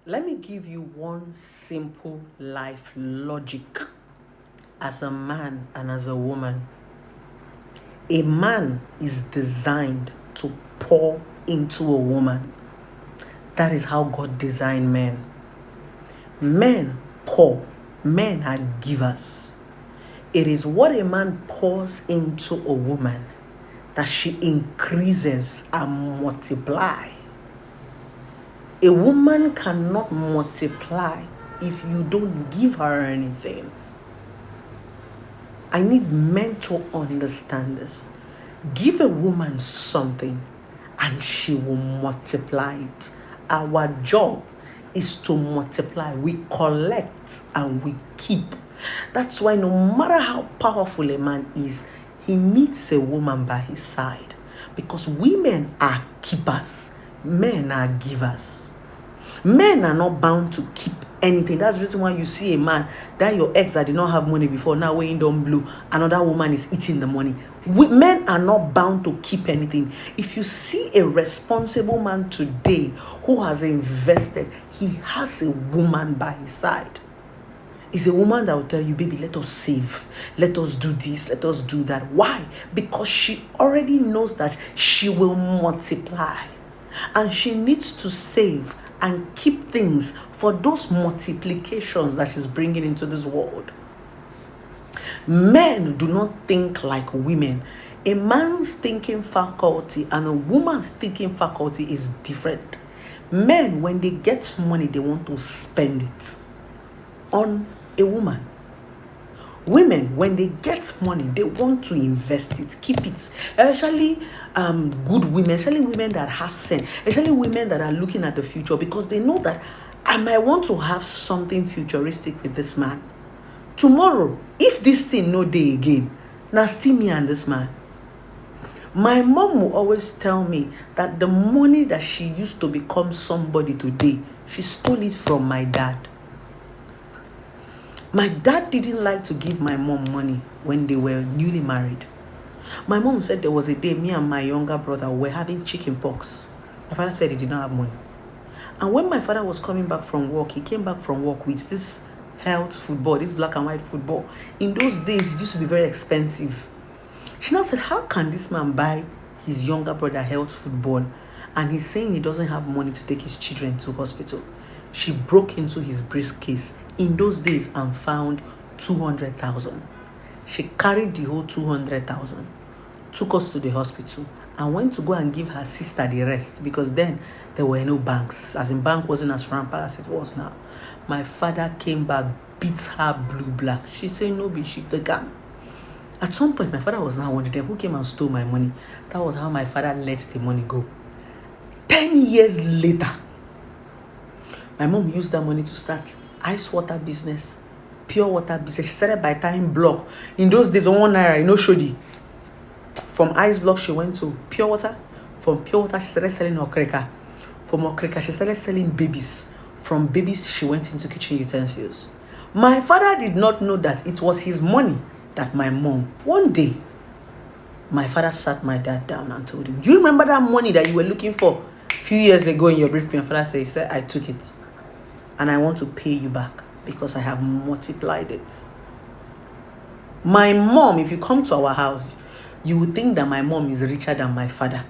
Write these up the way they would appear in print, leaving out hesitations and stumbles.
Let me give you one simple life logic as a man and as a woman. A man is designed to pour into a woman. That is how God designed men. Men pour. Men are givers. It is what a man pours into a woman that she increases and multiplies. A woman cannot multiply if you don't give her anything. I need men to understand this. Give a woman something and she will multiply it. Our job is to multiply. We collect and we keep. That's why no matter how powerful a man is, he needs a woman by his side. Because women are keepers. Men are givers. Men are not bound to keep anything. That's the reason why you see a man, that your ex that did not have money before, now weighing down blue, another woman is eating the money. Men are not bound to keep anything. If you see a responsible man today who has invested, he has a woman by his side. It's a woman that will tell you, baby, let us save. Let us do this. Let us do that. Why? Because she already knows that she will multiply. And she needs to save and keep things for those multiplications that she's bringing into this world. Men do not think like women. A man's thinking faculty and a woman's thinking faculty is different. Men, when they get money, they want to spend it on a woman. Women, when they get money, they want to invest it, keep it. Especially good women, especially women that have sense, especially women that are looking at the future, because they know that I might want to have something futuristic with this man. Tomorrow, if this thing no day again, now still me and this man. My mom will always tell me that the money that she used to become somebody today, she stole it from my dad. My dad didn't like to give my mom money when they were newly married. My mom said there was a day me and my younger brother were having chicken pox. My father said he did not have money. And when my father was coming back from work, he came back from work with this health football, this black and white football. In those days, it used to be very expensive. She now said, how can this man buy his younger brother health football? And he's saying he doesn't have money to take his children to hospital. She broke into his briefcase in those days and found 200,000. She carried the whole 200,000, took us to the hospital, and went to go and give her sister the rest, because then there were no banks, as in bank wasn't as rampant as it was now. My father came back, beat her blue black. She said no, be she the gun. At some point, my father was now wondering who came and stole my money. That was how my father let the money go. 10 years later, my mom used that money to start ice water business, pure water business. She started by tying block. In those days, on 1 naira, shodi. From ice block, she went to pure water. From pure water, she started selling okreka. From okreka, she started selling babies. From babies, she went into kitchen utensils. My father did not know that it was his money that my mom, one day, my father sat my dad down and told him, do you remember that money that you were looking for a few years ago in your briefcase? My father said, he said, I took it. And I want to pay you back because I have multiplied it. My mom, if you come to our house, you would think that my mom is richer than my father.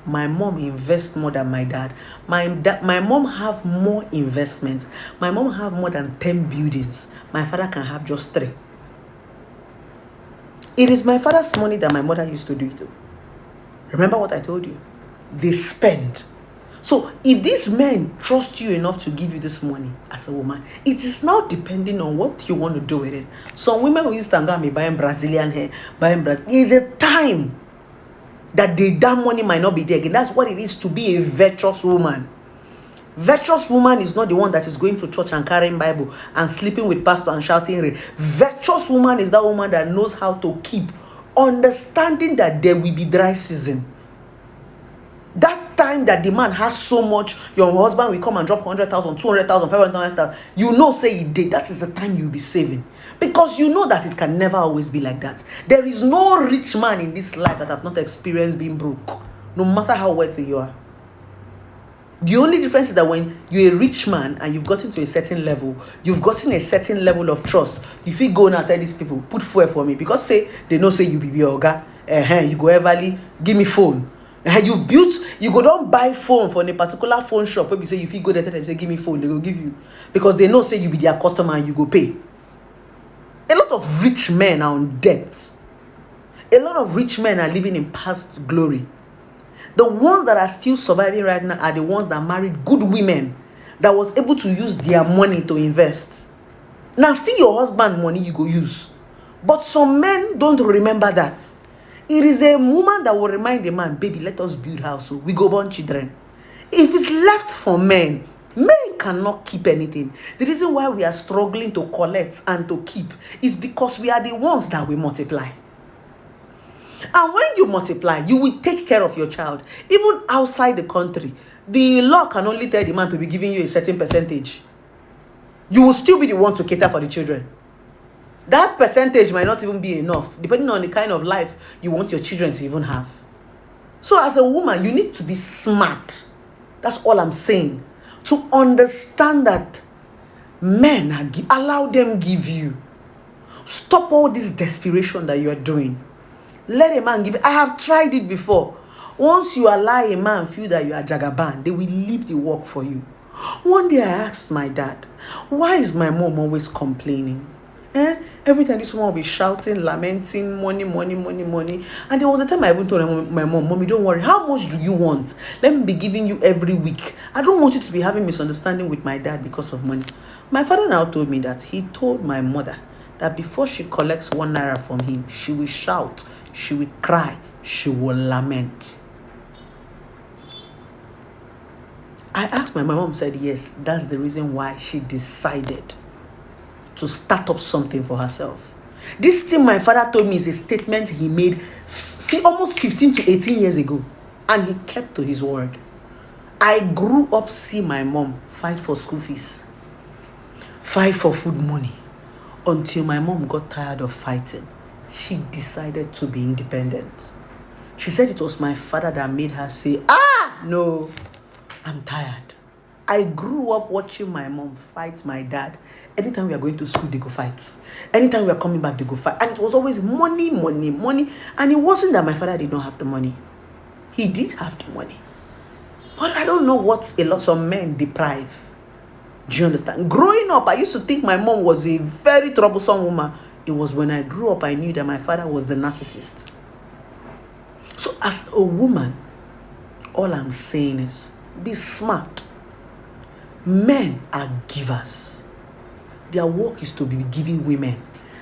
My mom invests more than my dad. My mom have more investments. My mom have more than 10 buildings. My father can have just 3. It is my father's money that my mother used to do it. Remember what I told you? They spend. So if these men trust you enough to give you this money as a woman, it is now depending on what you want to do with it. Some women will use tanga me buying Brazilian hair, there is a time that that money might not be there again. That's what it is to be a virtuous woman. Virtuous woman is not the one that is going to church and carrying Bible and sleeping with pastor and shouting rain. Virtuous woman is that woman that knows how to keep, understanding that there will be dry season. That time that the man has so much, your husband will come and drop 100,000, 200,000, 500,000. You know, say he did. That is the time you'll be saving. Because you know that it can never always be like that. There is no rich man in this life that have not experienced being broke, no matter how wealthy you are. The only difference is that when you're a rich man and you've gotten to a certain level, you've gotten a certain level of trust. If you go and tell these people, put fuel for me, because say they know say you be oga, you go everly give me phone. You go don't buy phone from a particular phone shop. Maybe say if you go there and say give me phone, they will give you, because they know say you be their customer and you go pay. A lot of rich men are on debt. A lot of rich men are living in past glory. The ones that are still surviving right now are the ones that married good women that was able to use their money to invest. Now, still your husband money you go use. But some men don't remember that. It is a woman that will remind the man, baby, let us build house, so we go born children. If it's left for men, men cannot keep anything. The reason why we are struggling to collect and to keep is because we are the ones that will multiply. And when you multiply, you will take care of your child. Even outside the country, the law can only tell the man to be giving you a certain percentage. You will still be the one to cater for the children. That percentage might not even be enough, depending on the kind of life you want your children to even have. So as a woman, you need to be smart. That's all I'm saying. To understand that men allow them give you. Stop all this desperation that you are doing. Let a man give. I have tried it before. Once you allow a man feel that you are jagaban, they will leave the work for you. One day I asked my dad, why is my mom always complaining? Every time this woman will be shouting, lamenting, money. And there was a time I even told my mom, Mommy, don't worry. How much do you want? Let me be giving you every week. I don't want you to be having misunderstanding with my dad because of money. My father now told me that he told my mother that before she collects 1 naira from him, she will shout, she will cry, she will lament. I asked my mom said yes, that's the reason why she decided to start up something for herself. This thing my father told me is a statement he made almost 15 to 18 years ago, and he kept to his word. I grew up seeing my mom fight for school fees, fight for food money, until my mom got tired of fighting. She decided to be independent. She said it was my father that made her say, no, I'm tired. I grew up watching my mom fight my dad. Anytime we are going to school, they go fight. Anytime we are coming back, they go fight. And it was always money. And it wasn't that my father did not have the money. He did have the money. But I don't know what some men deprive. Do you understand? Growing up, I used to think my mom was a very troublesome woman. It was when I grew up, I knew that my father was the narcissist. So as a woman, all I'm saying is, be smart. Men are givers. Their work is to be giving women.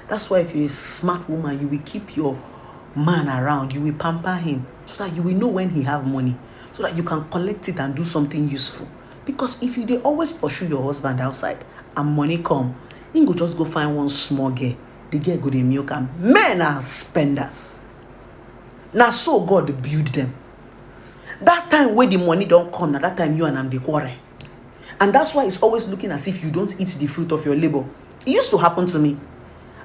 That's why if you're a smart woman, you will keep your man around. You will pamper him so that you will know when he have money, so that you can collect it and do something useful. Because if you always pursue your husband outside and money come, you go just go find one small girl. The girl go to milk am. Men are spenders. Now so God build them. That time when the money don't come, now that time you and I'm the quarrel. And that's why it's always looking as if you don't eat the fruit of your labor. It used to happen to me.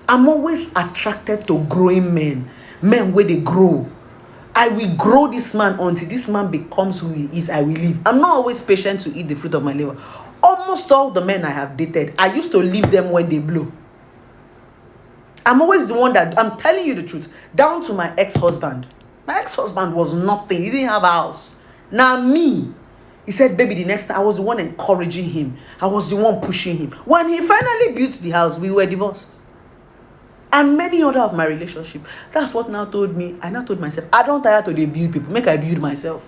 I'm always attracted to growing men where they grow. I will grow this man until this man becomes who he is. I will leave. I'm not always patient to eat the fruit of my labor. Almost all the men I have dated, I used to leave them when they blow. I'm always the one that, I'm telling you the truth, down to my ex-husband. My ex-husband was nothing. He didn't have a house. Now me, he said, baby, the next time, I was the one encouraging him. I was the one pushing him. When he finally built the house, we were divorced. And many other of my relationship. That's what now told me. I now told myself, I don't tire to build people. Make I build myself.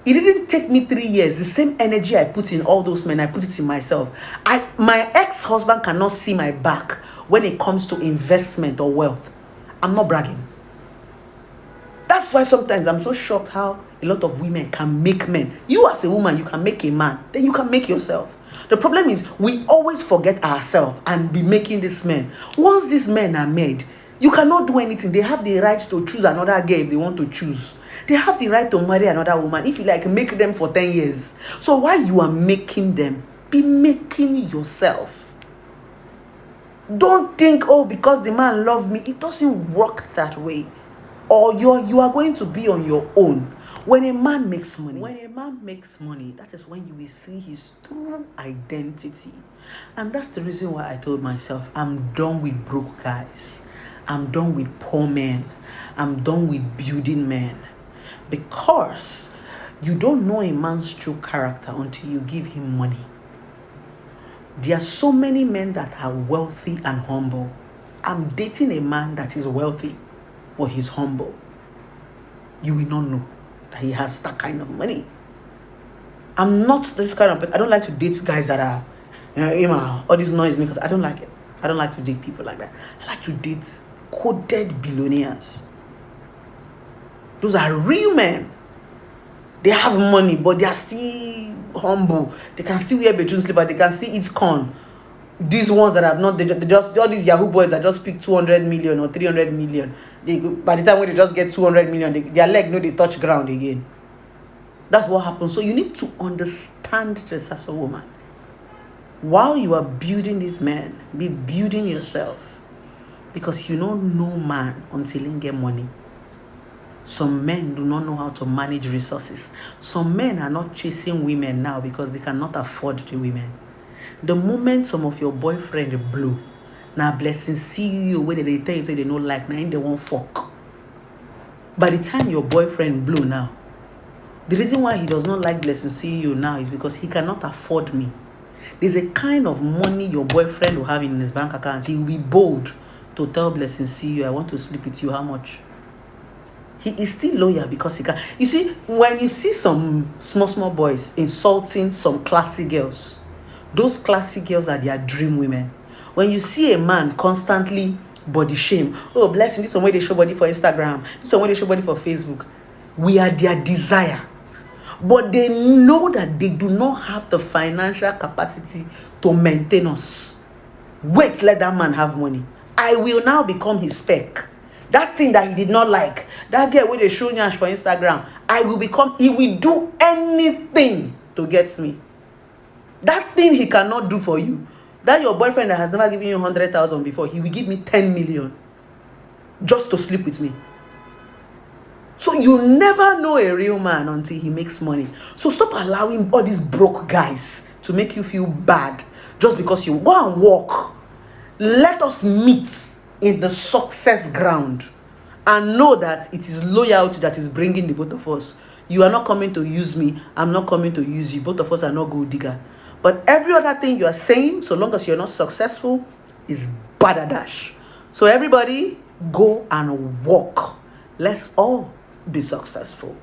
It didn't take me 3 years. The same energy I put in all those men, I put it in myself. My ex-husband cannot see my back when it comes to investment or wealth. I'm not bragging. That's why sometimes I'm so shocked how a lot of women can make men. You as a woman, you can make a man. Then you can make yourself. The problem is we always forget ourselves and be making these men. Once these men are made, you cannot do anything. They have the right to choose another girl if they want to choose. They have the right to marry another woman. If you like, make them for 10 years. So while you are making them, be making yourself. Don't think, because the man loved me. It doesn't work that way. Or you are going to be on your own. When a man makes money, that is when you will see his true identity. And that's the reason why I told myself, I'm done with broke guys. I'm done with poor men. I'm done with building men. Because you don't know a man's true character until you give him money. There are so many men that are wealthy and humble. I'm dating a man that is wealthy, but he's humble. You will not know that he has that kind of money. I'm not this kind of person. I don't like to date guys that are, all these noise makers. I don't like it. I don't like to date people like that. I like to date coded billionaires. Those are real men. They have money, but they are still humble. They can still wear bedroom slippers. They can still eat corn. These ones that have not, they just, all these Yahoo boys that just pick 200 million or 300 million. By the time when they just get 200 million, their leg they touch ground again. That's what happens. So you need to understand this as a woman. While you are building this man, be building yourself. Because you don't know man until you get money. Some men do not know how to manage resources. Some men are not chasing women now because they cannot afford the women. The moment some of your boyfriend blow, now blessing see you when they tell you say they don't like, now they won't fuck. By the time your boyfriend blow now, the reason why he does not like blessing see you now is because he cannot afford me. There's a kind of money your boyfriend will have in his bank account. He will be bold to tell blessing see you, I want to sleep with you, how much? He is still loyal because he can. You see, when you see some small boys insulting some classy girls, those classy girls are their dream women. When you see a man constantly body shame, oh blessing, this one way they show body for Instagram, this one way they show body for Facebook, we are their desire. But they know that they do not have the financial capacity to maintain us. Wait, let that man have money. I will now become his spec. That thing that he did not like, that girl with the show nyash for Instagram, he will do anything to get me. That thing he cannot do for you, that your boyfriend that has never given you 100,000 before, he will give me 10 million just to sleep with me. So you never know a real man until he makes money. So stop allowing all these broke guys to make you feel bad just because you go and walk. Let us meet in the success ground and know that it is loyalty that is bringing the both of us. You are not coming to use me. I'm not coming to use you. Both of us are not gold digger. But every other thing you are saying, so long as you're not successful, is badadash. So everybody, go and walk. Let's all be successful.